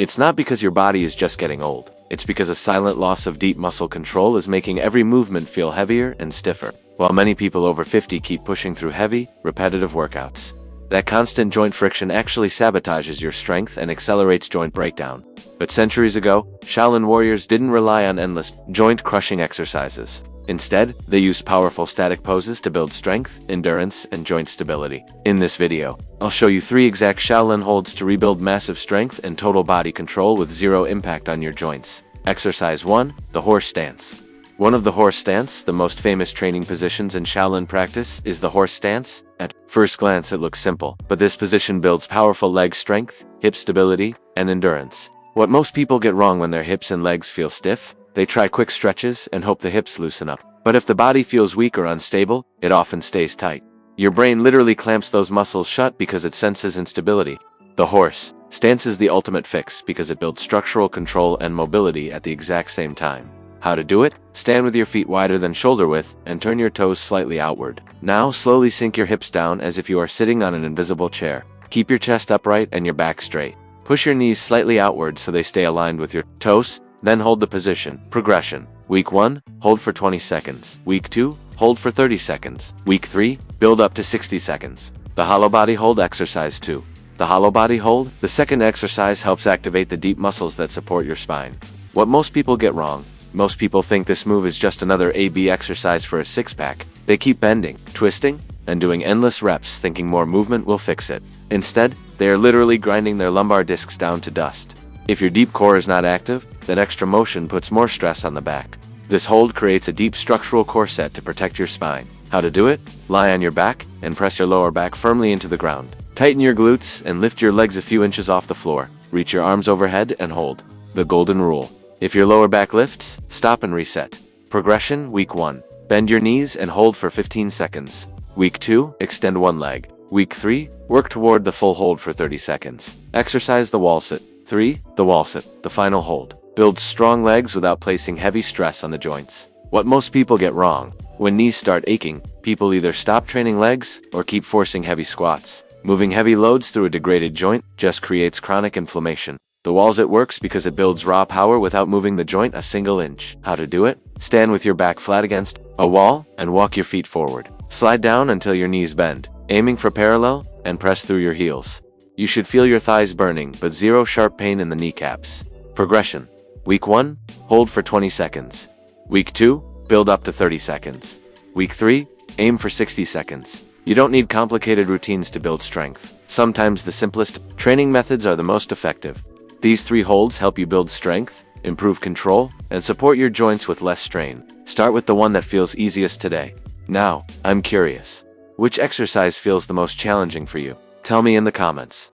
It's not because your body is just getting old. It's because a silent loss of deep muscle control is making every movement feel heavier and stiffer, while many people over 50 keep pushing through heavy, repetitive workouts. That constant joint friction actually sabotages your strength and accelerates joint breakdown. But centuries ago, Shaolin warriors didn't rely on endless, joint-crushing exercises. Instead, they used powerful static poses to build strength, endurance, and joint stability. In this video, I'll show you 3 exact Shaolin holds to rebuild massive strength and total body control with zero impact on your joints. Exercise 1. The Horse Stance. One of the horse stance, the most famous training positions in Shaolin practice, is the horse stance. At first glance it looks simple, but this position builds powerful leg strength, hip stability, and endurance. What most people get wrong when their hips and legs feel stiff, they try quick stretches and hope the hips loosen up. But if the body feels weak or unstable, it often stays tight. Your brain literally clamps those muscles shut because it senses instability. The horse stance is the ultimate fix because it builds structural control and mobility at the exact same time. How to do it? Stand with your feet wider than shoulder width and turn your toes slightly outward. Now slowly sink your hips down as if you are sitting on an invisible chair. Keep your chest upright and your back straight. Push your knees slightly outward so they stay aligned with your toes, then hold the position. Progression. Week 1, hold for 20 seconds. Week 2, hold for 30 seconds. Week 3, build up to 60 seconds. The hollow body hold exercise 2. The hollow body hold, the second exercise helps activate the deep muscles that support your spine. What most people get wrong. Most people think this move is just another AB exercise for a six-pack. They keep bending, twisting, and doing endless reps thinking more movement will fix it. Instead, they are literally grinding their lumbar discs down to dust. If your deep core is not active, that extra motion puts more stress on the back. This hold creates a deep structural core set to protect your spine. How to do it? Lie on your back and press your lower back firmly into the ground. Tighten your glutes and lift your legs a few inches off the floor. Reach your arms overhead and hold. The golden rule. If your lower back lifts, stop and reset. Progression. Week 1. Bend your knees and hold for 15 seconds. Week 2. Extend one leg. Week 3. Work toward the full hold for 30 seconds. Exercise the wall sit. 3. The wall sit, the final hold. Build strong legs without placing heavy stress on the joints. What most people get wrong. When knees start aching, people either stop training legs or keep forcing heavy squats. Moving heavy loads through a degraded joint just creates chronic inflammation. The wall sit works because it builds raw power without moving the joint a single inch. How to do it? Stand with your back flat against a wall and walk your feet forward. Slide down until your knees bend, aiming for parallel, and press through your heels. You should feel your thighs burning, but zero sharp pain in the kneecaps. Progression. Week 1, hold for 20 seconds. Week 2, build up to 30 seconds. Week 3, aim for 60 seconds. You don't need complicated routines to build strength. Sometimes the simplest training methods are the most effective. These 3 holds help you build strength, improve control, and support your joints with less strain. Start with the one that feels easiest today. Now, I'm curious. Which exercise feels the most challenging for you? Tell me in the comments.